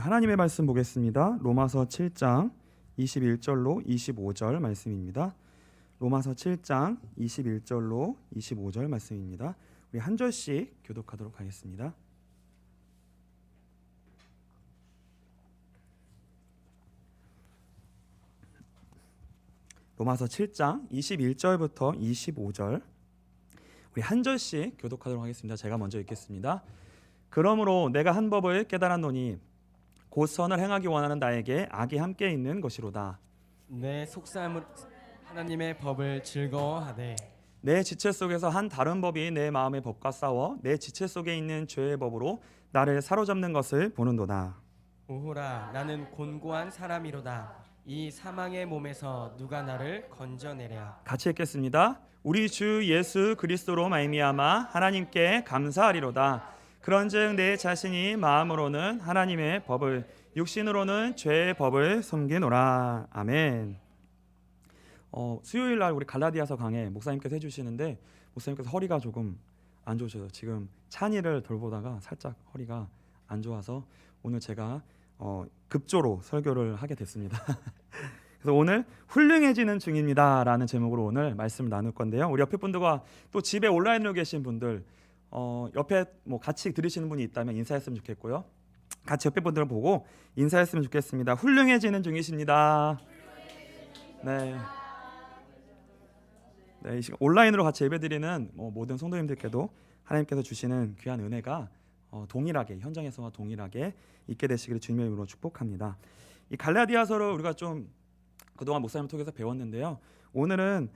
하나님의 말씀 보겠습니다. 로마서 7장 21절로 25절 말씀입니다. 로마서 7장 21절로 25절 말씀입니다. 우리 한 절씩 교독하도록 하겠습니다. 로마서 7장 21절부터 25절 우리 한 절씩 교독하도록 하겠습니다. 제가 먼저 읽겠습니다. 그러므로 내가 한 법을 깨달았노니 곧 선을 행하기 원하는 나에게 악이 함께 있는 것이로다. 내 속사함으로 하나님의 법을 즐거워하되 내 지체 속에서 한 다른 법이 내 마음의 법과 싸워 내 지체 속에 있는 죄의 법으로 나를 사로잡는 것을 보는도다. 오호라 나는 곤고한 사람이로다. 이 사망의 몸에서 누가 나를 건져내랴. 같이 읽겠습니다. 우리 주 예수 그리스도로 말미암아 하나님께 감사하리로다. 그런즉 내 자신이 마음으로는 하나님의 법을 육신으로는 죄의 법을 섬기노라. 아멘. 수요일 날 우리 갈라디아서 강해 목사님께서 해주시는데 목사님께서 허리가 조금 안 좋으셔서 지금 찬이를 돌보다가 살짝 허리가 안 좋아서 오늘 제가 급조로 설교를 하게 됐습니다. 그래서 오늘 훌륭해지는 중입니다 라는 제목으로 오늘 말씀을 나눌 건데요. 우리 옆에 분들과 또 집에 온라인으로 계신 분들 옆에 뭐 같이 들으시는 분이 있다면 인사했으면 좋겠고요. 같이 옆에 분들을 보고 인사했으면 좋겠습니다. 훌륭해지는 중이십니다. 네. 네, 이 시간 온라인으로 같이 예배드리는 모든 성도님들께도 하나님께서 주시는 귀한 은혜가 동일하게 현장에서와 동일하게 있게 되시기를 주님의 이름으로 축복합니다. 이 갈라디아서를 우리가 좀 그동안 목사님을 통해서 배웠는데요. 오늘은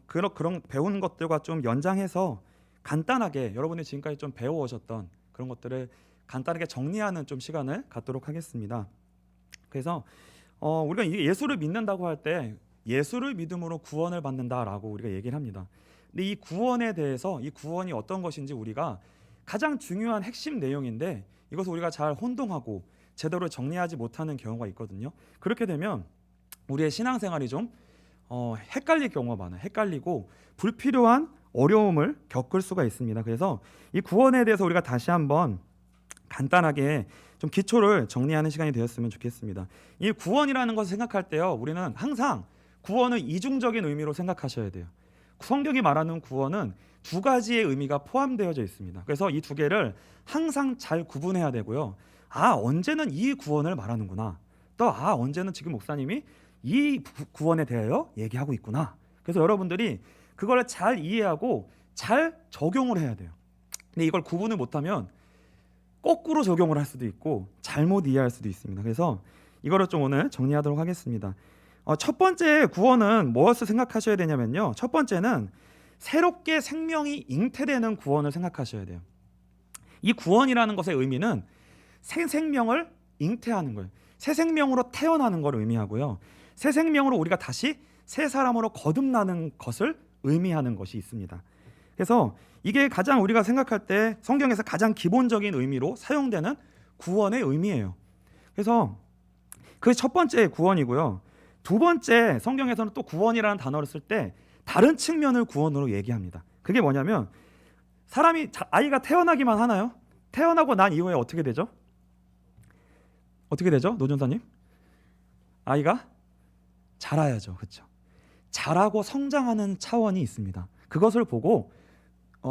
그런 배운 것들과 좀 연장해서 간단하게 여러분이 지금까지 좀 배워오셨던 그런 것들을 간단하게 정리하는 좀 시간을 갖도록 하겠습니다. 그래서 우리가 예수를 믿는다고 할 때 예수를 믿음으로 구원을 받는다라고 우리가 얘기를 합니다. 근데 이 구원에 대해서 이 구원이 어떤 것인지 우리가 가장 중요한 핵심 내용인데 이것을 우리가 잘 혼동하고 제대로 정리하지 못하는 경우가 있거든요. 그렇게 되면 우리의 신앙생활이 좀 헷갈릴 경우가 많아요. 헷갈리고 불필요한 어려움을 겪을 수가 있습니다. 그래서 이 구원에 대해서 우리가 다시 한번 간단하게 좀 기초를 정리하는 시간이 되었으면 좋겠습니다. 이 구원이라는 것을 생각할 때요, 우리는 항상 구원을 이중적인 의미로 생각하셔야 돼요. 성경이 말하는 구원은 두 가지의 의미가 포함되어져 있습니다. 그래서 이 두 개를 항상 잘 구분해야 되고요. 언제는 이 구원을 말하는구나. 또 언제는 지금 목사님이 이 구원에 대하여 얘기하고 있구나. 그래서 여러분들이 그걸 잘 이해하고 잘 적용을 해야 돼요. 근데 이걸 구분을 못하면 거꾸로 적용을 할 수도 있고 잘못 이해할 수도 있습니다. 그래서 이거를 좀 오늘 정리하도록 하겠습니다. 첫 번째 구원은 무엇을 생각하셔야 되냐면요. 첫 번째는 새롭게 생명이 잉태되는 구원을 생각하셔야 돼요. 이 구원이라는 것의 의미는 새 생명을 잉태하는 거예요. 새 생명으로 태어나는 걸 의미하고요. 새 생명으로 우리가 다시 새 사람으로 거듭나는 것을 의미하는 것이 있습니다. 그래서 이게 가장 우리가 생각할 때 성경에서 가장 기본적인 의미로 사용되는 구원의 의미예요. 그래서 그 첫 번째 구원이고요. 두 번째 성경에서는 또 구원이라는 단어를 쓸 때 다른 측면을 구원으로 얘기합니다. 그게 뭐냐면 아이가 태어나기만 하나요? 태어나고 난 이후에 어떻게 되죠? 어떻게 되죠? 노전사님? 아이가 자라야죠. 그렇죠? 자라고 성장하는 차원이 있습니다. 그것을 보고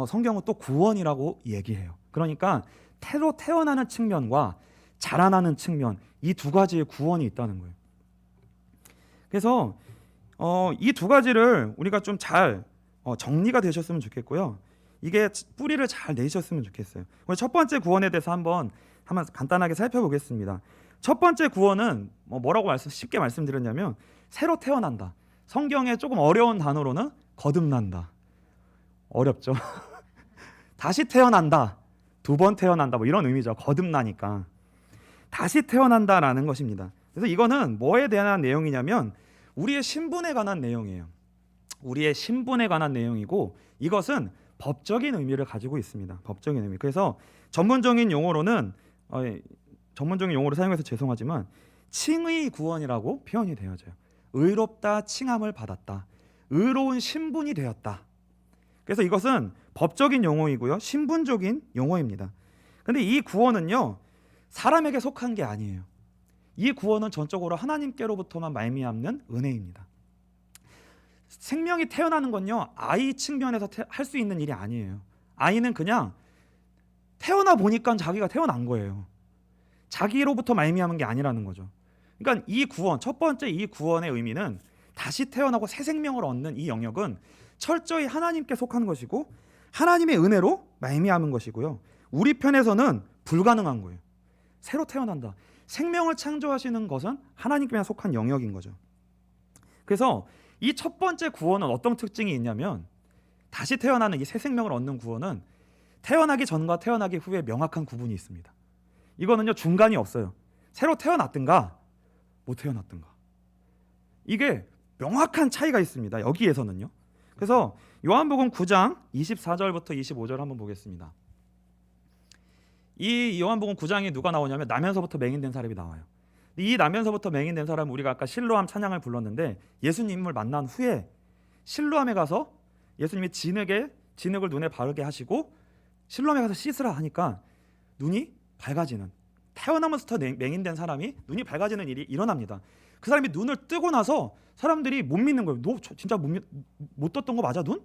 성경은 또 구원이라고 얘기해요. 그러니까 태로 태어나는 측면과 자라나는 측면, 이 두 가지의 구원이 있다는 거예요. 그래서 이 두 가지를 우리가 좀 잘 정리가 되셨으면 좋겠고요. 이게 뿌리를 잘 내셨으면 좋겠어요. 오늘 첫 번째 구원에 대해서 한번 간단하게 살펴보겠습니다. 첫 번째 구원은 뭐라고 쉽게 말씀드렸냐면 새로 태어난다. 성경에 조금 어려운 단어로는 거듭난다. 어렵죠? 다시 태어난다. 두 번 태어난다. 이런 의미죠. 거듭나니까. 다시 태어난다라는 것입니다. 그래서 이거는 뭐에 대한 내용이냐면 우리의 신분에 관한 내용이에요. 우리의 신분에 관한 내용이고 이것은 법적인 의미를 가지고 있습니다. 법적인 의미. 그래서 전문적인 용어로 사용해서 죄송하지만 칭의 구원이라고 표현이 되어져요. 의롭다, 칭함을 받았다. 의로운 신분이 되었다. 그래서 이것은 법적인 용어이고요. 신분적인 용어입니다. 근데 이 구원은요. 사람에게 속한 게 아니에요. 이 구원은 전적으로 하나님께로부터만 말미암는 은혜입니다. 생명이 태어나는 건요, 아이 측면에서 할 수 있는 일이 아니에요. 아이는 그냥 태어나 보니까 자기가 태어난 거예요. 자기로부터 말미암은 게 아니라는 거죠. 그러니까 이 구원, 첫 번째 이 구원의 의미는 다시 태어나고 새 생명을 얻는 이 영역은 철저히 하나님께 속한 것이고 하나님의 은혜로 말미암은 것이고요. 우리 편에서는 불가능한 거예요. 새로 태어난다. 생명을 창조하시는 것은 하나님께 속한 영역인 거죠. 그래서 이 첫 번째 구원은 어떤 특징이 있냐면, 다시 태어나는 이 새 생명을 얻는 구원은 태어나기 전과 태어나기 후에 명확한 구분이 있습니다. 이거는요, 중간이 없어요. 새로 태어났든가 못 태어났든가, 이게 명확한 차이가 있습니다. 여기에서는요. 그래서 요한복음 9장 24절부터 25절 한번 보겠습니다. 이 요한복음 9장에 누가 나오냐면 나면서부터 맹인된 사람이 나와요. 이 나면서부터 맹인된 사람은 우리가 아까 실로암 찬양을 불렀는데, 예수님을 만난 후에 실로암에 가서 예수님이 진흙을 눈에 바르게 하시고 실로암에 가서 씻으라 하니까 눈이 밝아지는, 태어나면서부터 맹인된 사람이 눈이 밝아지는 일이 일어납니다. 그 사람이 눈을 뜨고 나서 사람들이 못 믿는 거예요. 너 진짜 못 떴던 거 맞아? 눈?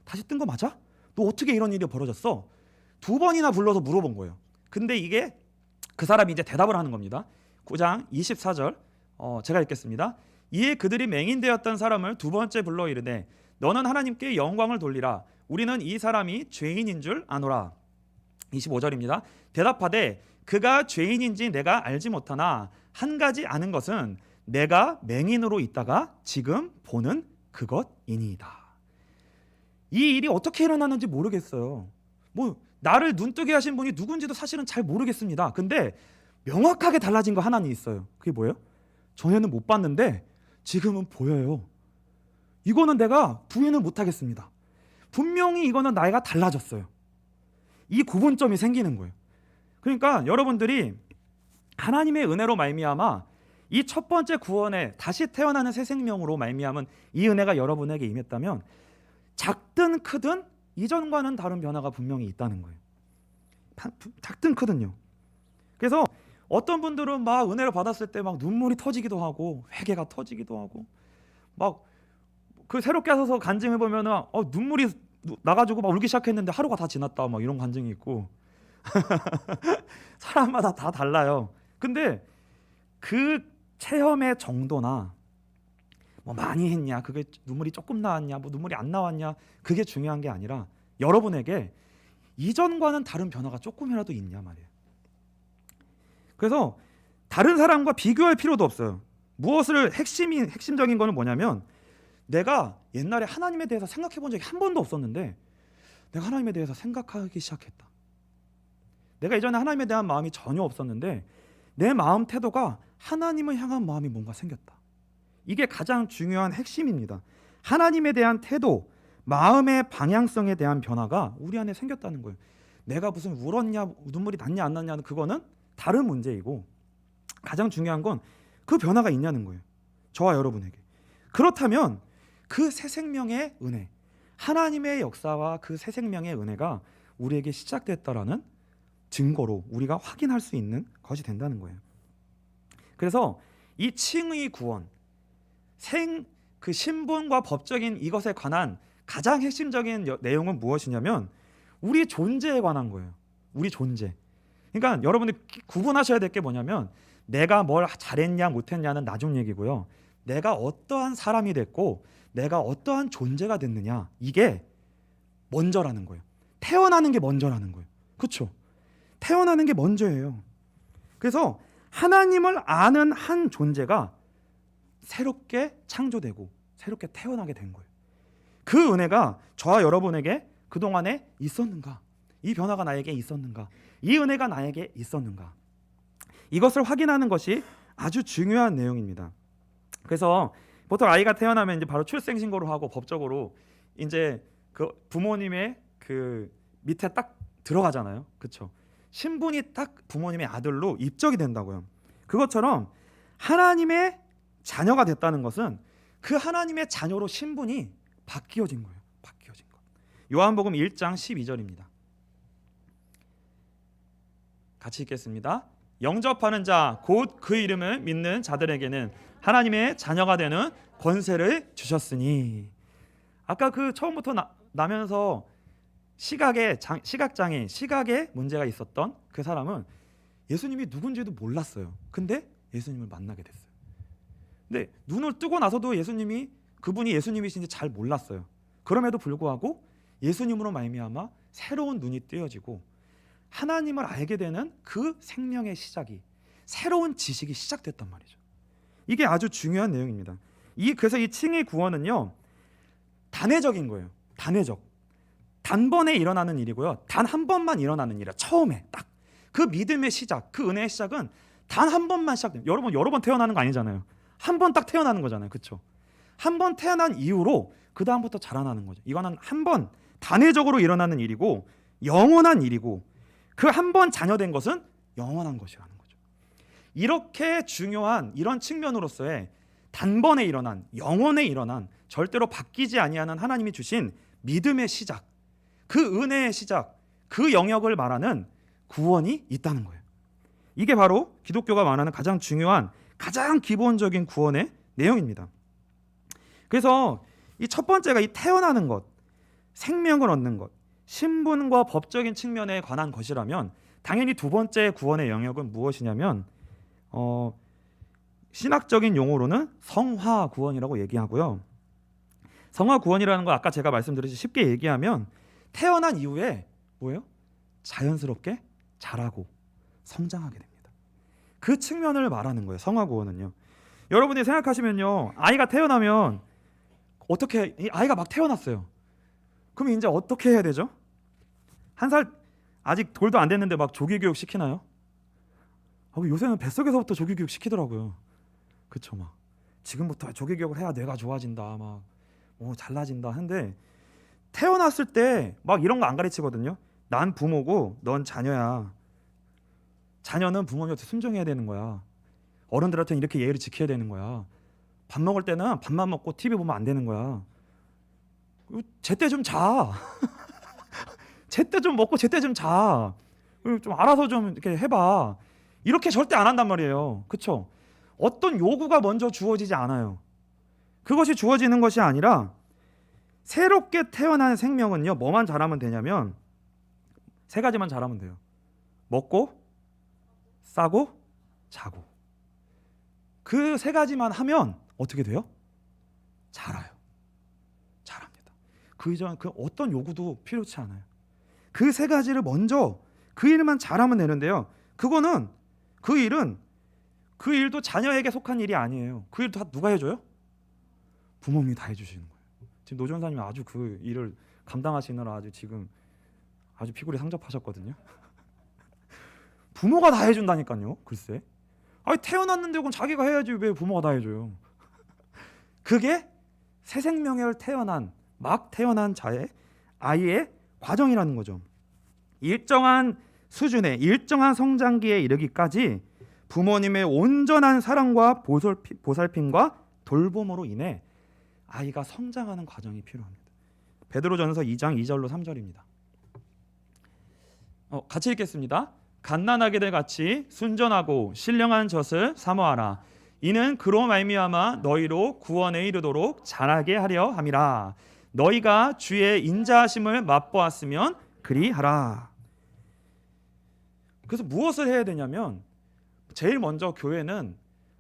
다시 뜬 거 맞아? 너 어떻게 이런 일이 벌어졌어? 2번이나 불러서 물어본 거예요. 근데 이게 그 사람이 이제 대답을 하는 겁니다. 9장 24절 제가 읽겠습니다. 이에 그들이 맹인되었던 사람을 두 번째 불러 이르되 너는 하나님께 영광을 돌리라. 우리는 이 사람이 죄인인 줄 아노라. 25절입니다. 대답하되 그가 죄인인지 내가 알지 못하나 한 가지 아는 것은 내가 맹인으로 있다가 지금 보는 그것이니이다. 이 일이 어떻게 일어났는지 모르겠어요. 나를 눈뜨게 하신 분이 누군지도 사실은 잘 모르겠습니다. 근데 명확하게 달라진 거 하나는 있어요. 그게 뭐예요? 전에는 못 봤는데 지금은 보여요. 이거는 내가 부인을 못하겠습니다. 분명히 이거는 나이가 달라졌어요. 이 구분점이 생기는 거예요. 그러니까 여러분들이 하나님의 은혜로 말미암아 이 첫 번째 구원에 다시 태어나는 새 생명으로 말미암은 이 은혜가 여러분에게 임했다면, 작든 크든 이전과는 다른 변화가 분명히 있다는 거예요. 작든 크든요. 그래서 어떤 분들은 막 은혜를 받았을 때 막 눈물이 터지기도 하고 회개가 터지기도 하고, 막 그 새롭게 하셔서 간증해 보면은 눈물이 나가지고 막 울기 시작했는데 하루가 다 지났다, 막 이런 간증이 있고. 사람마다 다 달라요. 근데 그 체험의 정도나 많이 했냐, 그게 눈물이 조금 나왔냐, 눈물이 안 나왔냐, 그게 중요한 게 아니라 여러분에게 이전과는 다른 변화가 조금이라도 있냐 말이에요. 그래서 다른 사람과 비교할 필요도 없어요. 무엇을 핵심적인 거는 뭐냐면, 내가 옛날에 하나님에 대해서 생각해 본 적이 한 번도 없었는데 내가 하나님에 대해서 생각하기 시작했다. 내가 이전에 하나님에 대한 마음이 전혀 없었는데 내 마음 태도가 하나님을 향한 마음이 뭔가 생겼다. 이게 가장 중요한 핵심입니다. 하나님에 대한 태도, 마음의 방향성에 대한 변화가 우리 안에 생겼다는 거예요. 내가 무슨 울었냐, 눈물이 났냐 안 났냐는 그거는 다른 문제이고, 가장 중요한 건 그 변화가 있냐는 거예요. 저와 여러분에게. 그렇다면 그 새 생명의 은혜, 하나님의 역사와 그 새 생명의 은혜가 우리에게 시작됐다라는 증거로 우리가 확인할 수 있는 것이 된다는 거예요. 그래서 이 칭의 구원, 그 신분과 법적인 이것에 관한 가장 핵심적인 내용은 무엇이냐면 우리 존재에 관한 거예요. 우리 존재. 그러니까 여러분들 구분하셔야 될 게 뭐냐면, 내가 뭘 잘했냐 못했냐는 나중 얘기고요. 내가 어떠한 사람이 됐고 내가 어떠한 존재가 됐느냐, 이게 먼저라는 거예요. 태어나는 게 먼저라는 거예요. 그렇죠? 태어나는 게 먼저예요. 그래서 하나님을 아는 한 존재가 새롭게 창조되고 새롭게 태어나게 된 거예요. 그 은혜가 저와 여러분에게 그동안에 있었는가? 이 변화가 나에게 있었는가? 이 은혜가 나에게 있었는가? 이것을 확인하는 것이 아주 중요한 내용입니다. 그래서 보통 아이가 태어나면 이제 바로 출생 신고를 하고 법적으로 이제 그 부모님의 그 밑에 딱 들어가잖아요. 그렇죠? 신분이 딱 부모님의 아들로 입적이 된다고요. 그것처럼 하나님의 자녀가 됐다는 것은 그 하나님의 자녀로 신분이 바뀌어진 거예요. 바뀌어진 것. 요한복음 1장 12절입니다. 같이 읽겠습니다. 영접하는 자 곧 그 이름을 믿는 자들에게는 하나님의 자녀가 되는 권세를 주셨으니. 아까 그 처음부터 나면서 시각장애, 시각에 문제가 있었던 그 사람은 예수님이 누군지도 몰랐어요. 근데 예수님을 만나게 됐어요. 근데 눈을 뜨고 나서도 그분이 예수님이신지 잘 몰랐어요. 그럼에도 불구하고 예수님으로 말미암아 새로운 눈이 뜨여지고 하나님을 알게 되는 그 생명의 시작이, 새로운 지식이 시작됐단 말이죠. 이게 아주 중요한 내용입니다. 그래서 이 칭의 구원은요, 단회적인 거예요. 단번에 일어나는 일이고요. 단 한 번만 일어나는 일이야. 처음에 딱 그 믿음의 시작, 그 은혜의 시작은 단 한 번만 시작돼요. 여러 번 태어나는 거 아니잖아요. 한 번 딱 태어나는 거잖아요. 그렇죠? 한 번 태어난 이후로 그 다음부터 자라나는 거죠. 이거는 한 번 단회적으로 일어나는 일이고 영원한 일이고, 그 한 번 자녀된 것은 영원한 것이라는 거죠. 이렇게 중요한 이런 측면으로서의 단번에 일어난, 영원에 일어난, 절대로 바뀌지 아니하는 하나님이 주신 믿음의 시작, 그 은혜의 시작, 그 영역을 말하는 구원이 있다는 거예요. 이게 바로 기독교가 말하는 가장 중요한, 가장 기본적인 구원의 내용입니다. 그래서 이 첫 번째가 이 태어나는 것, 생명을 얻는 것, 신분과 법적인 측면에 관한 것이라면, 당연히 두 번째 구원의 영역은 무엇이냐면 신학적인 용어로는 성화 구원이라고 얘기하고요. 성화 구원이라는 거 아까 제가 말씀드렸듯이 쉽게 얘기하면 태어난 이후에 뭐예요? 자연스럽게 자라고 성장하게 됩니다. 그 측면을 말하는 거예요. 성화 구원은요. 여러분이 생각하시면요, 아이가 태어나면 어떻게, 아이가 막 태어났어요. 그럼 이제 어떻게 해야 되죠? 1살 아직 돌도 안 됐는데 막 조기 교육 시키나요? 요새는 뱃속에서부터 조기 교육 시키더라고요. 그쵸? 막 지금부터 조기 교육을 해야 뇌가 좋아진다, 막 잘나진다 하는데, 태어났을 때 막 이런 거 안 가르치거든요. 난 부모고 넌 자녀야. 자녀는 부모님한테 순종해야 되는 거야. 어른들한테는 이렇게 예의를 지켜야 되는 거야. 밥 먹을 때는 밥만 먹고 TV 보면 안 되는 거야. 제때 좀 자. 제때 좀 먹고 제때 좀 자. 좀 알아서 좀 이렇게 해봐. 이렇게 절대 안 한단 말이에요. 그렇죠? 어떤 요구가 먼저 주어지지 않아요. 그것이 주어지는 것이 아니라, 새롭게 태어난 생명은요, 뭐만 잘하면 되냐면 3가지만 잘하면 돼요. 먹고, 싸고, 자고. 그 3가지만 하면 어떻게 돼요? 자라요. 자랍니다. 그 이전 그 어떤 요구도 필요치 않아요. 그 3가지를 먼저, 그 일만 잘하면 되는데요. 그 일도 자녀에게 속한 일이 아니에요. 그 일도 다 누가 해줘요? 부모님이 다 해주시는 거예요. 지금 노 전사님이 아주 그 일을 감당하시느라 지금 아주 피골이 상접하셨거든요. 부모가 다 해준다니까요. 글쎄, 태어났는데 그건 자기가 해야지 왜 부모가 다 해줘요? 그게 새 생명을 막 태어난 자의, 아이의 과정이라는 거죠. 일정한 수준의, 일정한 성장기에 이르기까지 부모님의 온전한 사랑과 보살핌과 돌봄으로 인해 아이가 성장하는 과정이 필요합니다. 베드로전서 2장 2절로 3절입니다. 같이 읽겠습니다. 갓난아기들 같이 순전하고 신령한 젖을 사모하라. 이는 그로 말미암아 너희로 구원에 이르도록 자라게 하려 함이라. 너희가 주의 인자하심을 맛보았으면 그리하라. 그래서 무엇을 해야 되냐면, 제일 먼저 교회는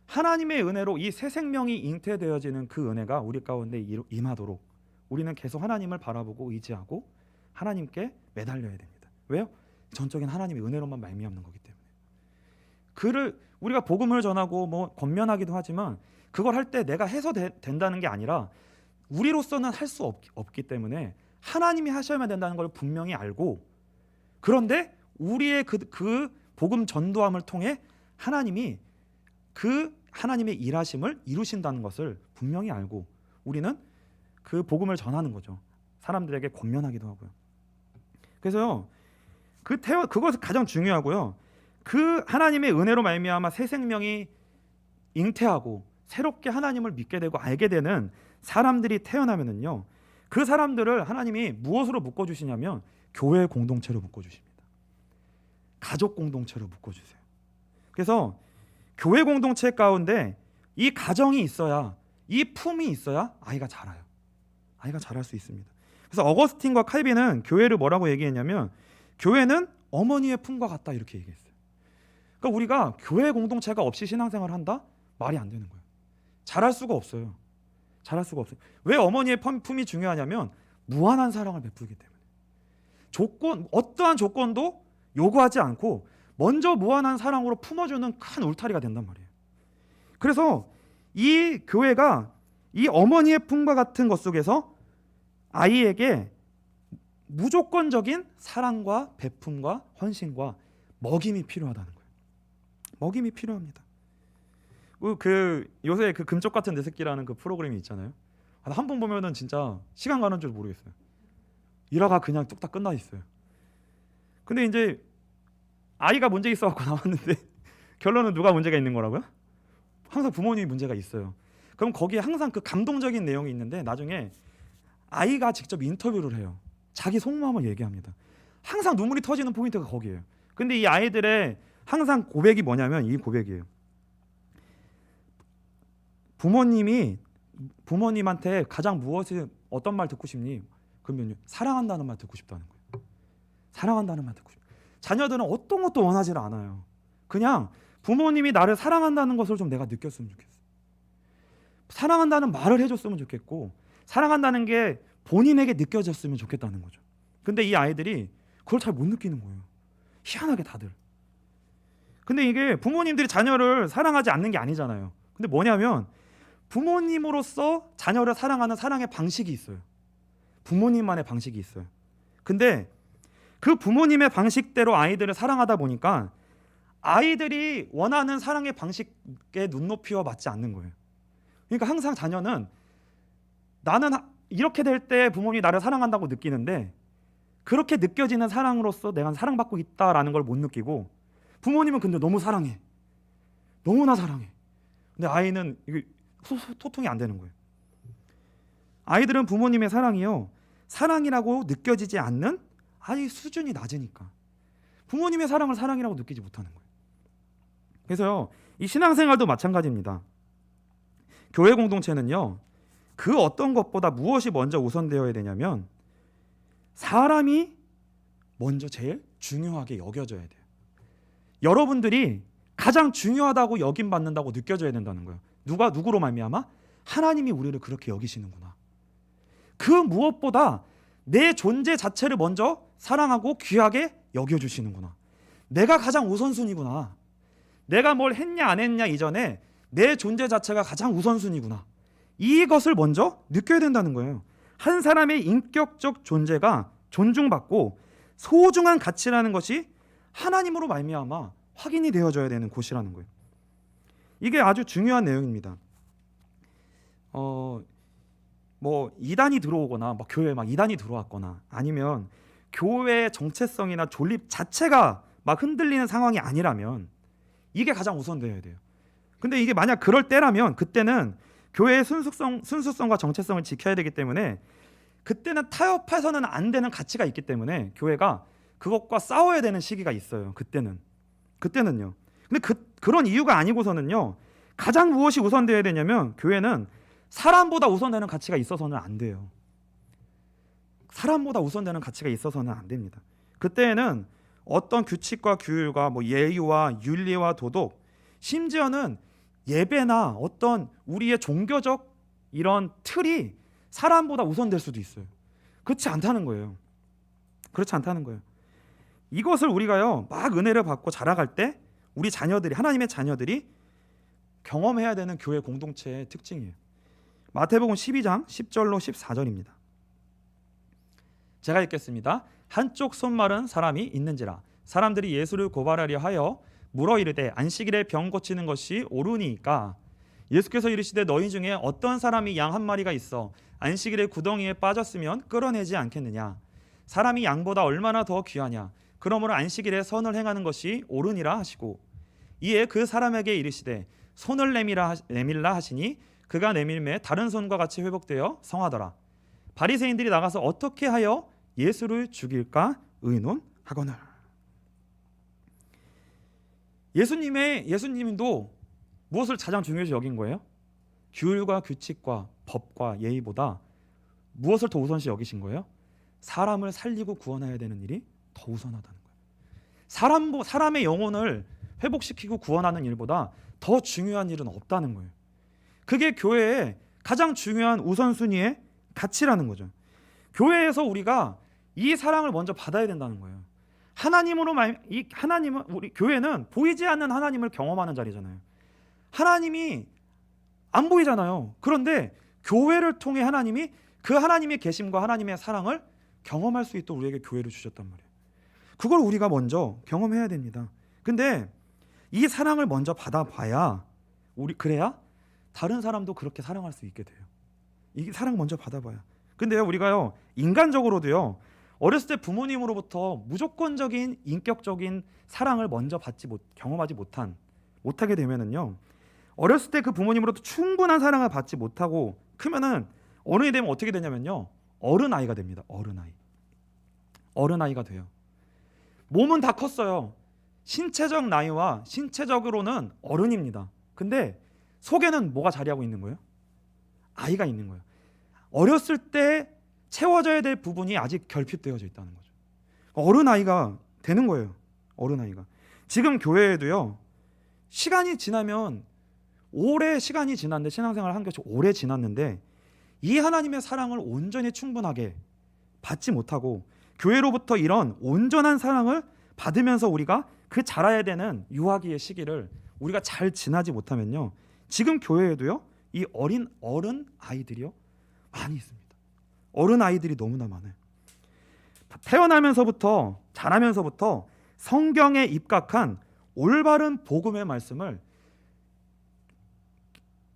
하나님의 은혜로 이 새 생명이 잉태되어지는 그 은혜가 우리 가운데 임하도록 우리는 계속 하나님을 바라보고 의지하고 하나님께 매달려야 됩니다. 왜요? 전적인 하나님의 은혜로만 말미암는 거기 때문에. 우리가 복음을 전하고 권면하기도 하지만, 그걸 할 때 내가 해서 된다는 게 아니라 우리로서는 할 수 없기 때문에 하나님이 하셔야만 된다는 걸 분명히 알고, 그런데 우리의 그 복음 전도함을 통해 하나님이 그 하나님의 일하심을 이루신다는 것을 분명히 알고 우리는 그 복음을 전하는 거죠. 사람들에게 권면하기도 하고요. 그래서요, 그것이 가장 중요하고요. 그 하나님의 은혜로 말미암아 새 생명이 잉태하고 새롭게 하나님을 믿게 되고 알게 되는 사람들이 태어나면은요, 그 사람들을 하나님이 무엇으로 묶어주시냐면 교회 공동체로 묶어주십니다. 가족 공동체로 묶어주세요. 그래서 교회 공동체 가운데 이 가정이 있어야, 이 품이 있어야 아이가 자라요. 아이가 자랄 수 있습니다. 그래서 어거스틴과 칼빈은 교회를 뭐라고 얘기했냐면 교회는 어머니의 품과 같다 이렇게 얘기했어요. 그러니까 우리가 교회 공동체가 없이 신앙생활을 한다? 말이 안 되는 거예요. 자랄 수가 없어요. 자랄 수가 없어요. 왜 어머니의 품이 중요하냐면 무한한 사랑을 베풀기 때문에. 어떠한 조건도 요구하지 않고 먼저 무한한 사랑으로 품어주는 큰 울타리가 된단 말이에요. 그래서 이 교회가 이 어머니의 품과 같은 것 속에서 아이에게 무조건적인 사랑과 베품과 헌신과 먹임이 필요하다는 거예요. 먹임이 필요합니다. 요새 그 금쪽 같은 내 새끼라는 그 프로그램이 있잖아요. 한 번 보면은 진짜 시간 가는 줄 모르겠어요. 일화가 그냥 뚝딱 끝나 있어요. 근데 이제 아이가 문제 있어 갖고 나왔는데 결론은 누가 문제가 있는 거라고요? 항상 부모님이 문제가 있어요. 그럼 거기에 항상 그 감동적인 내용이 있는데 나중에 아이가 직접 인터뷰를 해요. 자기 속마음을 얘기합니다. 항상 눈물이 터지는 포인트가 거기에요. 근데 이 아이들의 항상 고백이 뭐냐면 이 고백이에요. 부모님한테 가장 어떤 말 듣고 싶니? 그러면 사랑한다는 말 듣고 싶다는 거예요. 사랑한다는 말 듣고 싶다. 자녀들은 어떤 것도 원하지 않아요. 그냥 부모님이 나를 사랑한다는 것을 좀 내가 느꼈으면 좋겠어. 사랑한다는 말을 해줬으면 좋겠고 사랑한다는 게 본인에게 느껴졌으면 좋겠다는 거죠. 근데 이 아이들이 그걸 잘 못 느끼는 거예요. 희한하게 다들. 근데 이게 부모님들이 자녀를 사랑하지 않는 게 아니잖아요. 근데 뭐냐면 부모님으로서 자녀를 사랑하는 사랑의 방식이 있어요. 부모님만의 방식이 있어요. 근데 그 부모님의 방식대로 아이들을 사랑하다 보니까 아이들이 원하는 사랑의 방식에 눈높이와 맞지 않는 거예요. 그러니까 항상 자녀는 나는 이렇게 될 때 부모님이 나를 사랑한다고 느끼는데 그렇게 느껴지는 사랑으로서 내가 사랑받고 있다라는 걸 못 느끼고 부모님은 근데 너무 사랑해. 너무나 사랑해. 근데 아이는 이게 소통이 안 되는 거예요. 아이들은 부모님의 사랑이요. 사랑이라고 느껴지지 않는 아이 수준이 낮으니까 부모님의 사랑을 사랑이라고 느끼지 못하는 거예요. 그래서요. 이 신앙생활도 마찬가지입니다. 교회 공동체는요. 그 어떤 것보다 무엇이 먼저 우선되어야 되냐면 사람이 먼저 제일 중요하게 여겨져야 돼요. 여러분들이 가장 중요하다고 여김받는다고 느껴져야 된다는 거예요. 누구로 말미암아? 하나님이 우리를 그렇게 여기시는구나. 그 무엇보다 내 존재 자체를 먼저 사랑하고 귀하게 여겨주시는구나. 내가 가장 우선순위구나. 내가 뭘 했냐 안 했냐 이전에 내 존재 자체가 가장 우선순위구나. 이것을 먼저 느껴야 된다는 거예요. 한 사람의 인격적 존재가 존중받고 소중한 가치라는 것이 하나님으로 말미암아 확인이 되어져야 되는 곳이라는 거예요. 이게 아주 중요한 내용입니다. 이단이 들어오거나 교회에 이단이 들어왔거나 아니면 교회의 정체성이나 존립 자체가 흔들리는 상황이 아니라면 이게 가장 우선되어야 돼요. 근데 이게 만약 그럴 때라면 그때는 교회의 순수성과 정체성을 지켜야 되기 때문에 그때는 타협해서는 안 되는 가치가 있기 때문에 교회가 그것과 싸워야 되는 시기가 있어요. 그때는요. 근데 그런 이유가 아니고서는요. 가장 무엇이 우선되어야 되냐면 교회는 사람보다 우선되는 가치가 있어서는 안 돼요. 사람보다 우선되는 가치가 있어서는 안 됩니다. 그때에는 어떤 규칙과 규율과 예의와 윤리와 도덕, 심지어는 예배나 어떤 우리의 종교적 이런 틀이 사람보다 우선될 수도 있어요. 그렇지 않다는 거예요. 이것을 우리가요 은혜를 받고 자라갈 때 우리 자녀들이 하나님의 자녀들이 경험해야 되는 교회 공동체의 특징이에요. 마태복음 12장 10절로 14절입니다. 제가 읽겠습니다. 한쪽 손 마른 사람이 있는지라 사람들이 예수를 고발하려 하여 물어 이르되 안식일에 병 고치는 것이 옳으니까 예수께서 이르시되 너희 중에 어떤 사람이 양 한 마리가 있어 안식일에 구덩이에 빠졌으면 끌어내지 않겠느냐. 사람이 양보다 얼마나 더 귀하냐. 그러므로 안식일에 선을 행하는 것이 옳으니라 하시고 이에 그 사람에게 이르시되 손을 내밀라 하시니 그가 내밀매 다른 손과 같이 회복되어 성하더라. 바리새인들이 나가서 어떻게 하여 예수를 죽일까 의논하거늘. 예수님도 무엇을 가장 중요시 여긴 거예요? 규율과 규칙과 법과 예의보다 무엇을 더 우선시 여기신 거예요? 사람을 살리고 구원해야 되는 일이 더 우선하다는 거예요. 사람의 영혼을 회복시키고 구원하는 일보다 더 중요한 일은 없다는 거예요. 그게 교회의 가장 중요한 우선순위의 가치라는 거죠. 교회에서 우리가 이 사랑을 먼저 받아야 된다는 거예요. 우리 교회는 보이지 않는 하나님을 경험하는 자리잖아요. 하나님이 안 보이잖아요. 그런데 교회를 통해 하나님이 그 하나님의 계심과 하나님의 사랑을 경험할 수 있도록 우리에게 교회를 주셨단 말이에요. 그걸 우리가 먼저 경험해야 됩니다. 근데 이 사랑을 먼저 받아봐야 그래야 다른 사람도 그렇게 사랑할 수 있게 돼요. 이 사랑 먼저 받아봐야. 근데요, 우리가요 인간적으로도요 어렸을 때 부모님으로부터 무조건적인 인격적인 사랑을 먼저 경험하지 못하게 되면은요, 어렸을 때 그 부모님으로부터 충분한 사랑을 받지 못하고 크면은 어른이 되면 어떻게 되냐면요, 어른아이가 됩니다. 어른아이가 돼요. 몸은 다 컸어요. 신체적 나이와 신체적으로는 어른입니다. 근데 속에는 뭐가 자리하고 있는 거예요? 아이가 있는 거예요. 어렸을 때 채워져야 될 부분이 아직 결핍되어져 있다는 거죠. 어른아이가 되는 거예요. 어른아이가. 지금 교회에도요, 시간이 지나면 오래 시간이 지났는데, 신앙생활을 한 것이 오래 지났는데 이 하나님의 사랑을 온전히 충분하게 받지 못하고 교회로부터 이런 온전한 사랑을 받으면서 우리가 그 자라야 되는 유아기의 시기를 우리가 잘 지나지 못하면요, 지금 교회에도요 이 어른 아이들이요 많이 있습니다. 어른 아이들이 너무나 많아요. 태어나면서부터 자라면서부터 성경에 입각한 올바른 복음의 말씀을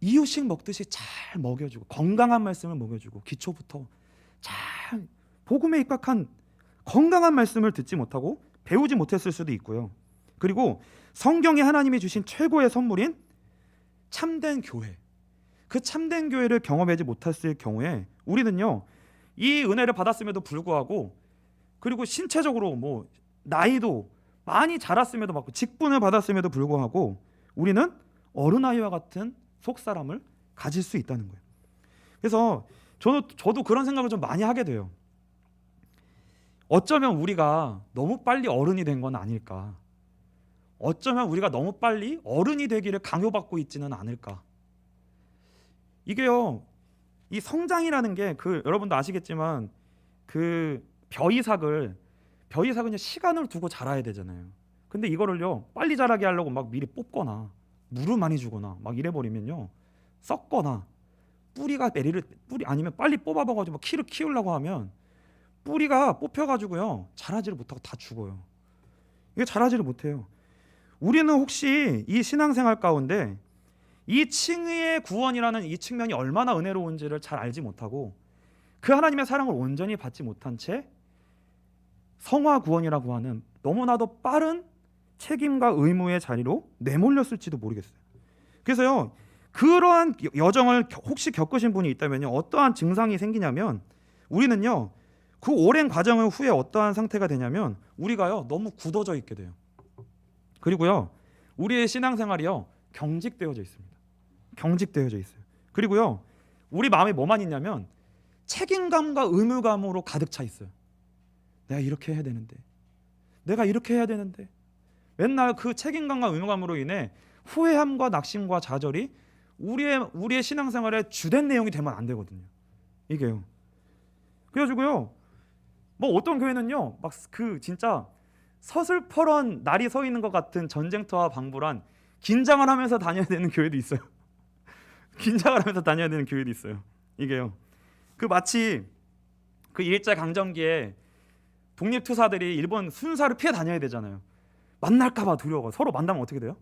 이유식 먹듯이 잘 먹여주고, 건강한 말씀을 먹여주고, 기초부터 잘 복음에 입각한 건강한 말씀을 듣지 못하고 배우지 못했을 수도 있고요. 그리고 성경이 하나님이 주신 최고의 선물인 참된 교회, 그 참된 교회를 경험하지 못했을 경우에 우리는요, 이 은혜를 받았음에도 불구하고, 그리고 신체적으로 나이도 많이 자랐음에도 받고 직분을 받았음에도 불구하고 우리는 어른아이와 같은 속사람을 가질 수 있다는 거예요. 그래서 저도 그런 생각을 좀 많이 하게 돼요. 어쩌면 우리가 너무 빨리 어른이 된 건 아닐까? 어쩌면 우리가 너무 빨리 어른이 되기를 강요받고 있지는 않을까? 이게요, 이 성장이라는 게 여러분도 아시겠지만 벼이삭은 시간을 두고 자라야 되잖아요. 근데 이거를요 빨리 자라게 하려고 막 미리 뽑거나 물을 많이 주거나 막 이래버리면요, 썩거나 뿌리 아니면 빨리 뽑아봐가지고 막 키를 키우려고 하면 뿌리가 뽑혀가지고요 자라지를 못하고 다 죽어요. 이게 자라지를 못해요. 우리는 혹시 이 신앙생활 가운데 이 칭의의 구원이라는 이 측면이 얼마나 은혜로운지를 잘 알지 못하고 그 하나님의 사랑을 온전히 받지 못한 채 성화 구원이라고 하는 너무나도 빠른 책임과 의무의 자리로 내몰렸을지도 모르겠어요. 그래서요, 그러한 여정을 혹시 겪으신 분이 있다면요, 어떠한 증상이 생기냐면 우리는요 그 오랜 과정 후에 어떠한 상태가 되냐면 우리가요 너무 굳어져 있게 돼요. 그리고요 우리의 신앙생활이요 경직되어져 있습니다. 경직되어져 있어요. 그리고요 우리 마음에 뭐만 있냐면 책임감과 의무감으로 가득 차 있어요. 내가 이렇게 해야 되는데, 내가 이렇게 해야 되는데, 맨날 그 책임감과 의무감으로 인해 후회함과 낙심과 좌절이 우리의 신앙생활의 주된 내용이 되면 안 되거든요. 이게요. 그래가지고요, 어떤 교회는요, 진짜 서슬퍼런 날이 서 있는 것 같은 전쟁터와 방불한 긴장을 하면서 다녀야 되는 교회도 있어요. 긴장을 하면서 다녀야 되는 교회도 있어요. 이게요. 마치 일제 강점기에 독립투사들이 일본 순사를 피해 다녀야 되잖아요. 만날까봐 두려워. 서로 만나면 어떻게 돼요?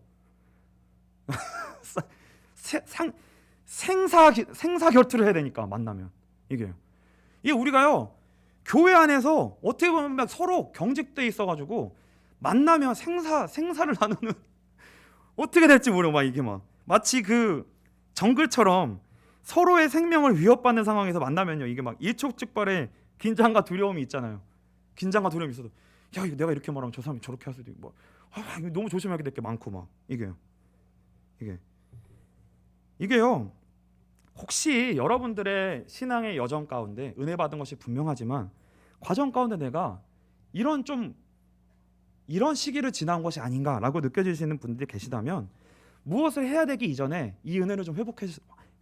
생사결투를 해야 되니까 만나면 이게 우리가요 교회 안에서 어떻게 보면 서로 경직돼 있어가지고 만나면 생사를 나누는 어떻게 될지 모르고 이게 마치 정글처럼 서로의 생명을 위협받는 상황에서 만나면요 이게 일촉즉발의 긴장과 두려움이 있잖아요. 긴장과 두려움이 있어도 이거 내가 이렇게 말하면 저 사람이 저렇게 할 수도 있고 이거 너무 조심해야 될 게 많고 막 이게요. 혹시 여러분들의 신앙의 여정 가운데 은혜 받은 것이 분명하지만 과정 가운데 내가 이런 시기를 지나온 것이 아닌가라고 느껴지시는 분들이 계시다면 무엇을 해야 되기 이전에 이 은혜를 좀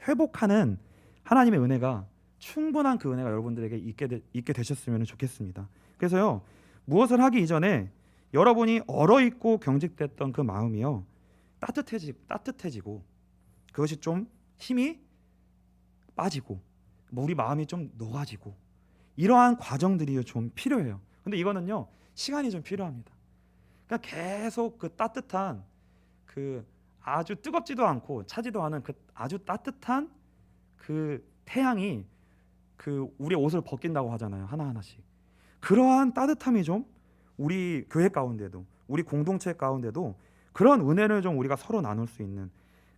회복하는 하나님의 은혜가 충분한 그 은혜가 여러분들에게 있게 되셨으면 좋겠습니다. 그래서요, 무엇을 하기 이전에 여러분이 얼어있고 경직됐던 그 마음이요 따뜻해지고 그것이 좀 힘이 빠지고 우리 마음이 좀 녹아지고 이러한 과정들이 좀 필요해요. 근데 이거는요 시간이 좀 필요합니다. 그러니까 계속 그 따뜻한 그 아주 뜨겁지도 않고 차지도 않은 그 아주 따뜻한 그 태양이 그 우리 옷을 벗긴다고 하잖아요. 하나하나씩. 그러한 따뜻함이 좀 우리 교회 가운데도 우리 공동체 가운데도 그런 은혜를 좀 우리가 서로 나눌 수 있는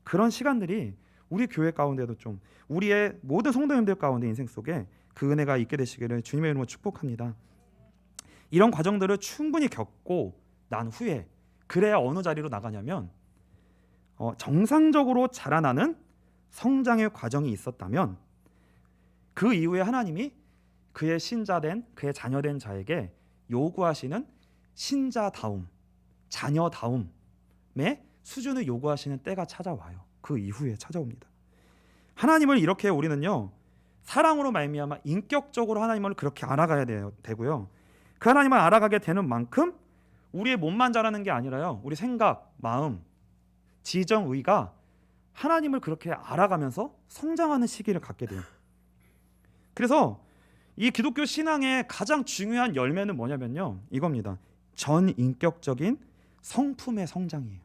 그런 시간들이 우리 교회 가운데도 좀 우리의 모든 성도님들 가운데 인생 속에 그 은혜가 있게 되시기를 주님의 이름으로 축복합니다. 이런 과정들을 충분히 겪고 난 후에 그래야 어느 자리로 나가냐면 정상적으로 자라나는 성장의 과정이 있었다면 그 이후에 하나님이 그의 신자된 그의 자녀된 자에게 요구하시는 신자다움, 자녀다움의 수준을 요구하시는 때가 찾아와요. 그 이후에 찾아옵니다. 하나님을 이렇게 우리는요 사랑으로 말미암아 인격적으로 하나님을 그렇게 알아가야 되고요. 그 하나님을 알아가게 되는 만큼 우리의 몸만 자라는 게 아니라요 우리 생각, 마음, 지정, 의가 하나님을 그렇게 알아가면서 성장하는 시기를 갖게 돼요. 그래서 이 기독교 신앙의 가장 중요한 열매는 뭐냐면요 이겁니다. 전인격적인 성품의 성장이에요.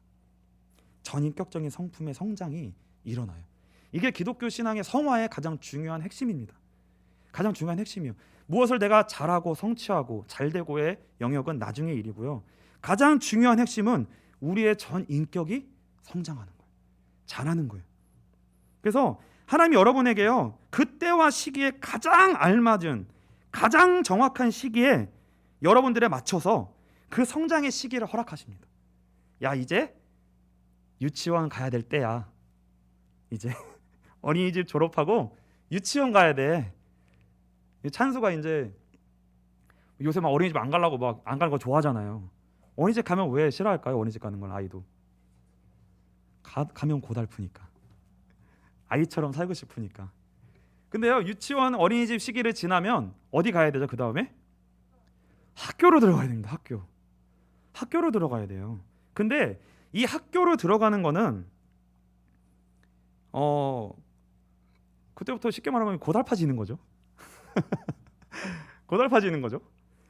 전인격적인 성품의 성장이 일어나요. 이게 기독교 신앙의 성화의 가장 중요한 핵심입니다. 가장 중요한 핵심이에요. 무엇을 내가 잘하고 성취하고 잘되고의 영역은 나중의 일이고요. 가장 중요한 핵심은 우리의 전인격이 성장하는 거예요. 자라는 거예요. 그래서 하나님이 여러분에게요 그때와 시기에 가장 알맞은 가장 정확한 시기에 여러분들에 맞춰서 그 성장의 시기를 허락하십니다. 야 이제 유치원 가야 될 때야. 이제 어린이집 졸업하고 유치원 가야 돼. 찬수가 이제 요새 막 어린이집 안 가려고 막 안 가는 거 좋아하잖아요. 어린이집 가면 왜 싫어할까요? 어린이집 가는 걸 아이도 가면 고달프니까 아이처럼 살고 싶으니까. 근데요 유치원 어린이집 시기를 지나면 어디 가야 되죠? 그 다음에 학교로 들어가야 됩니다. 학교로 들어가야 돼요. 근데 이 학교로 들어가는 거는 그때부터 쉽게 말하면 고달파지는 거죠. 고달파지는 거죠.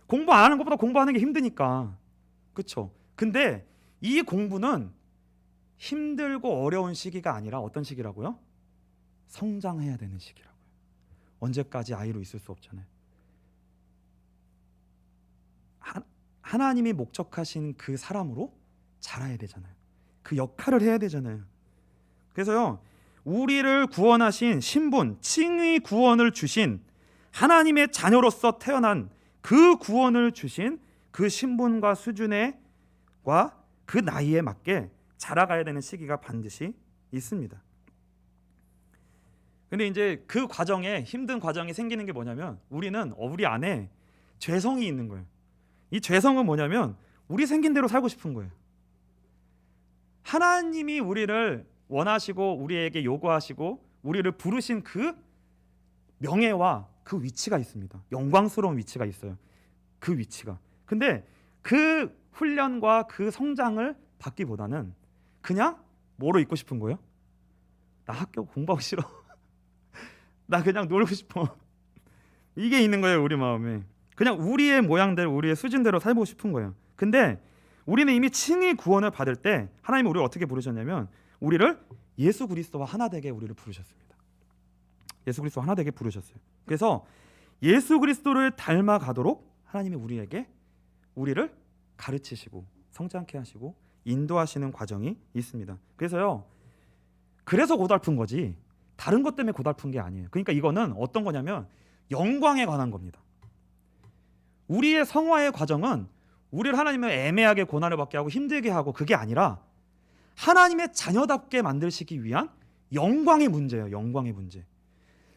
공부 안 하는 것보다 공부하는 게 힘드니까. 그렇죠. 근데 이 공부는 힘들고 어려운 시기가 아니라 어떤 시기라고요? 성장해야 되는 시기라고요. 언제까지 아이로 있을 수 없잖아요. 하나님이 목적하신 그 사람으로 자라야 되잖아요. 그 역할을 해야 되잖아요. 그래서요 우리를 구원하신 신분, 칭의 구원을 주신 하나님의 자녀로서 태어난 그 구원을 주신 그 신분과 수준과 그 나이에 맞게 자라가야 되는 시기가 반드시 있습니다. 근데 이제 그 과정에 힘든 과정이 생기는 게 뭐냐면 우리는 우리 안에 죄성이 있는 거예요. 이 죄성은 뭐냐면 우리 생긴 대로 살고 싶은 거예요. 하나님이 우리를 원하시고 우리에게 요구하시고 우리를 부르신 그 명예와 그 위치가 있습니다. 영광스러운 위치가 있어요. 그 위치가. 근데 그 훈련과 그 성장을 받기보다는 그냥 뭐로 있고 싶은 거예요? 나 학교 공부하기 싫어. 나 그냥 놀고 싶어. 이게 있는 거예요. 우리 마음에. 그냥 우리의 모양대로 우리의 수준대로 살고 싶은 거예요. 근데 우리는 이미 칭의 구원을 받을 때 하나님이 우리를 어떻게 부르셨냐면 우리를 예수 그리스도와 하나 되게 우리를 부르셨습니다. 예수 그리스도와 하나 되게 부르셨어요. 그래서 예수 그리스도를 닮아가도록 하나님이 우리를 가르치시고 성장케 하시고 인도하시는 과정이 있습니다. 그래서 고달픈 거지 다른 것 때문에 고달픈 게 아니에요. 그러니까 이거는 어떤 거냐면 영광에 관한 겁니다. 우리의 성화의 과정은 우리를 하나님은 애매하게 고난을 받게 하고 힘들게 하고 그게 아니라 하나님의 자녀답게 만드시기 위한 영광의 문제예요. 영광의 문제.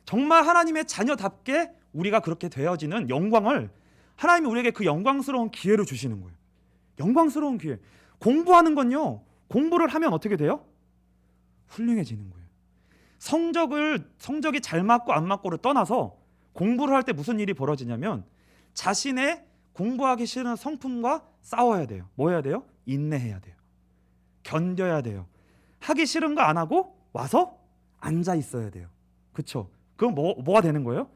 정말 하나님의 자녀답게 우리가 그렇게 되어지는 영광을 하나님이 우리에게 그 영광스러운 기회를 주시는 거예요. 영광스러운 기회. 공부하는 건요. 공부를 하면 어떻게 돼요? 훌륭해지는 거예요. 성적이 잘 맞고 안 맞고를 떠나서 공부를 할 때 무슨 일이 벌어지냐면 자신의 공부하기 싫은 성품과 싸워야 돼요. 뭐 해야 돼요? 인내해야 돼요. 견뎌야 돼요. 하기 싫은 거 안 하고 와서 앉아 있어야 돼요. 그렇죠? 그럼 뭐가 되는 거예요?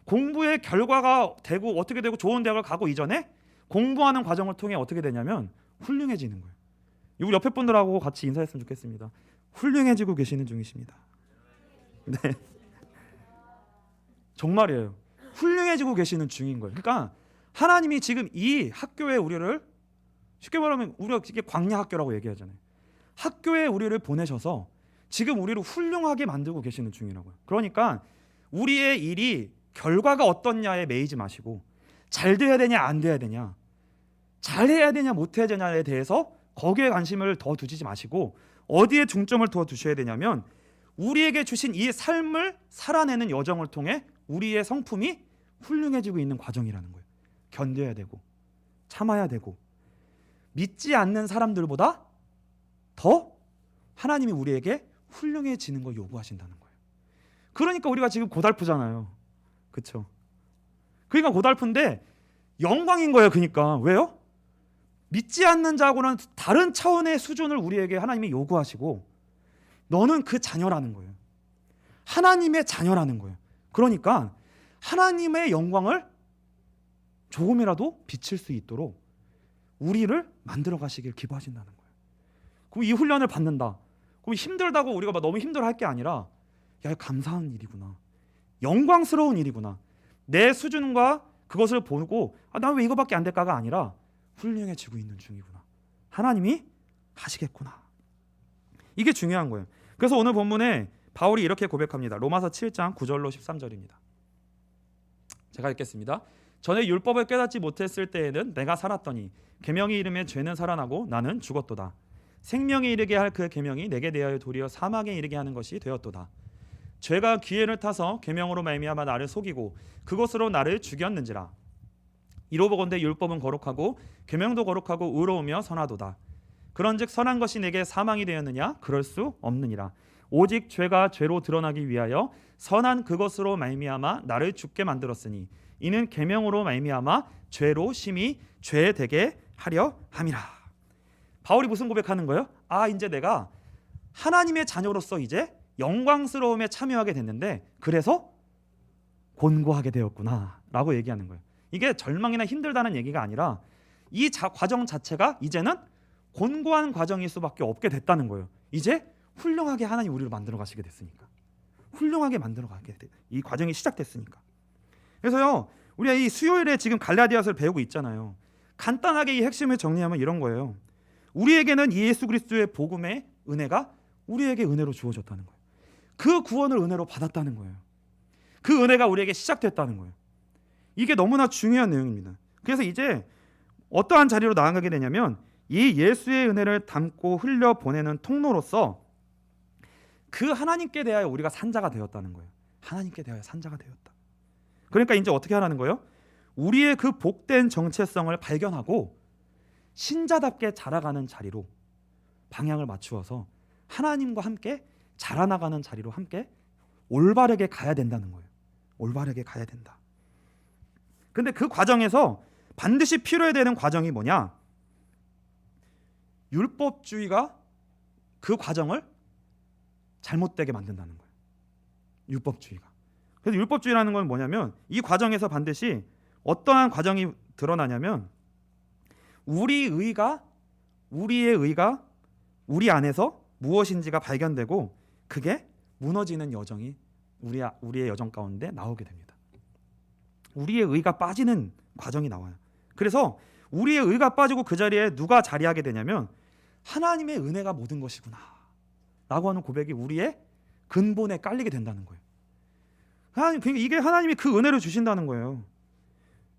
공부의 결과가 되고 어떻게 되고 좋은 대학을 가고 이전에 공부하는 과정을 통해 어떻게 되냐면 훌륭해지는 거예요. 우리 옆에 분들하고 같이 인사했으면 좋겠습니다. 훌륭해지고 계시는 중이십니다. 네, 정말이에요. 훌륭해지고 계시는 중인 거예요. 그러니까 하나님이 지금 이 학교에 우리를 쉽게 말하면 우리가 이게 광야 학교라고 얘기하잖아요. 학교에 우리를 보내셔서 지금 우리를 훌륭하게 만들고 계시는 중이라고요. 그러니까 우리의 일이 결과가 어떻냐에 매이지 마시고 잘 돼야 되냐 안 돼야 되냐, 잘해야 되냐 못해야 되냐에 대해서 거기에 관심을 더 두지 마시고 어디에 중점을 더 두셔야 되냐면 우리에게 주신 이 삶을 살아내는 여정을 통해 우리의 성품이 훌륭해지고 있는 과정이라는 거예요. 견뎌야 되고 참아야 되고 믿지 않는 사람들보다 더 하나님이 우리에게 훌륭해지는 걸 요구하신다는 거예요. 그러니까 우리가 지금 고달프잖아요. 그렇죠? 그러니까 고달픈데 영광인 거예요. 그러니까 왜요? 믿지 않는 자하고는 다른 차원의 수준을 우리에게 하나님이 요구하시고 너는 그 자녀라는 거예요. 하나님의 자녀라는 거예요. 그러니까 하나님의 영광을 조금이라도 비칠 수 있도록 우리를 만들어 가시길 기도하신다는 거예요. 그럼 이 훈련을 받는다. 그럼 힘들다고 우리가 막 너무 힘들어할 게 아니라 야, 감사한 일이구나. 영광스러운 일이구나. 내 수준과 그것을 보고 난 왜 이거밖에 안 될까가 아니라 훌륭해지고 있는 중이구나. 하나님이 하시겠구나. 이게 중요한 거예요. 그래서 오늘 본문에 바울이 이렇게 고백합니다. 로마서 7장 9절로 13절입니다. 제가 읽겠습니다. 전에 율법을 깨닫지 못했을 때에는 내가 살았더니 계명이 이름에 죄는 살아나고 나는 죽었도다. 생명에 이르게 할 그 계명이 내게 대하여 도리어 사망에 이르게 하는 것이 되었도다. 죄가 기회를 타서 계명으로 말미암아 나를 속이고 그것으로 나를 죽였는지라. 이로보건대 율법은 거룩하고 계명도 거룩하고 의로우며 선하도다. 그런즉 선한 것이 내게 사망이 되었느냐? 그럴 수 없느니라. 오직 죄가 죄로 드러나기 위하여 선한 그것으로 말미암아 나를 죽게 만들었으니 이는 계명으로 말미암아 죄로 심히 죄되게 하려 함이라. 바울이 무슨 고백하는 거예요? 이제 내가 하나님의 자녀로서 이제 영광스러움에 참여하게 됐는데 그래서 곤고하게 되었구나 라고 얘기하는 거예요. 이게 절망이나 힘들다는 얘기가 아니라 이 과정 자체가 이제는 곤고한 과정일 수밖에 없게 됐다는 거예요. 이제 훌륭하게 하나님 우리를 만들어 가시게 됐으니까. 훌륭하게 만들어 가게 돼. 이 과정이 시작됐으니까. 그래서요. 우리가 이 수요일에 지금 갈라디아서를 배우고 있잖아요. 간단하게 이 핵심을 정리하면 이런 거예요. 우리에게는 예수 그리스도의 복음의 은혜가 우리에게 은혜로 주어졌다는 거예요. 그 구원을 은혜로 받았다는 거예요. 그 은혜가 우리에게 시작됐다는 거예요. 이게 너무나 중요한 내용입니다. 그래서 이제 어떠한 자리로 나아가게 되냐면 이 예수의 은혜를 담고 흘려보내는 통로로서 그 하나님께 대하여 우리가 산자가 되었다는 거예요. 하나님께 대하여 산자가 되었다. 그러니까 이제 어떻게 하라는 거예요? 우리의 그 복된 정체성을 발견하고 신자답게 자라가는 자리로 방향을 맞추어서 하나님과 함께 자라나가는 자리로 함께 올바르게 가야 된다는 거예요. 올바르게 가야 된다. 근데 그 과정에서 반드시 필요해야 되는 과정이 뭐냐? 율법주의가 그 과정을 잘못되게 만든다는 거예요. 율법주의가. 그래서 율법주의라는 건 뭐냐면 이 과정에서 반드시 어떠한 과정이 드러나냐면 우리의 의가 우리 안에서 무엇인지가 발견되고 그게 무너지는 여정이 우리의 여정 가운데 나오게 됩니다. 우리의 의가 빠지는 과정이 나와요. 그래서 우리의 의가 빠지고 그 자리에 누가 자리하게 되냐면 하나님의 은혜가 모든 것이구나 라고 하는 고백이 우리의 근본에 깔리게 된다는 거예요. 이게 하나님이 그 은혜를 주신다는 거예요.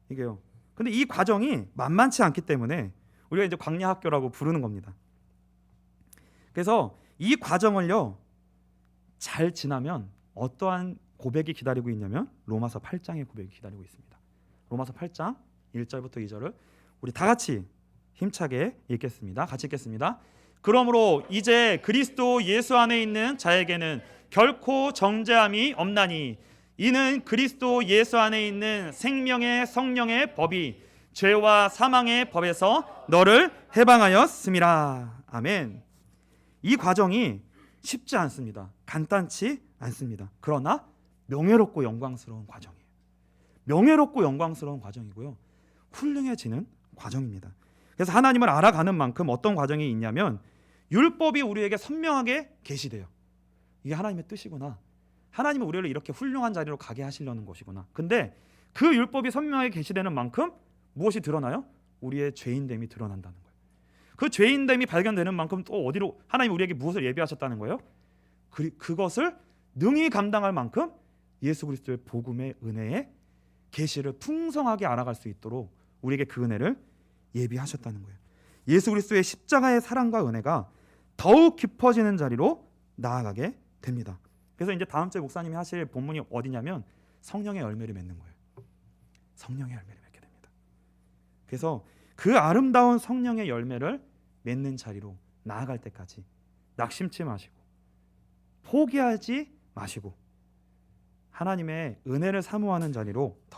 이게요. 근데 이 과정이 만만치 않기 때문에 우리가 이제 광야학교라고 부르는 겁니다. 그래서 이 과정을요 잘 지나면 어떠한 고백이 기다리고 있냐면 로마서 8장의 고백이 기다리고 있습니다. 로마서 8장 1절부터 2절을 우리 다 같이 힘차게 읽겠습니다. 같이 읽겠습니다. 그러므로 이제 그리스도 예수 안에 있는 자에게는 결코 정죄함이 없나니 이는 그리스도 예수 안에 있는 생명의 성령의 법이 죄와 사망의 법에서 너를 해방하였음이라. 아멘. 이 과정이 쉽지 않습니다. 간단치 않습니다. 그러나 명예롭고 영광스러운 과정이에요. 명예롭고 영광스러운 과정이고요. 훌륭해지는 과정입니다. 그래서 하나님을 알아가는 만큼 어떤 과정이 있냐면 율법이 우리에게 선명하게 계시돼요. 이게 하나님의 뜻이구나. 하나님은 우리를 이렇게 훌륭한 자리로 가게 하시려는 것이구나. 근데 그 율법이 선명하게 계시되는 만큼 무엇이 드러나요? 우리의 죄인됨이 드러난다는 거예요. 그 죄인됨이 발견되는 만큼 또 어디로 하나님 우리에게 무엇을 예비하셨다는 거예요? 그것을 능히 감당할 만큼 예수 그리스도의 복음의 은혜의 계시를 풍성하게 알아갈 수 있도록 우리에게 그 은혜를 예비하셨다는 거예요. 예수 그리스도의 십자가의 사랑과 은혜가 더욱 깊어지는 자리로 나아가게 됩니다. 그래서 이제 다음 주에 목사님이 하실 본문이 어디냐면 성령의 열매를 맺는 거예요. 성령의 열매를 맺게 됩니다. 그래서 그 아름다운 성령의 열매를 맺는 자리로 나아갈 때까지 낙심치 마시고 포기하지 마시고 하나님의 은혜를 사모하는 자리로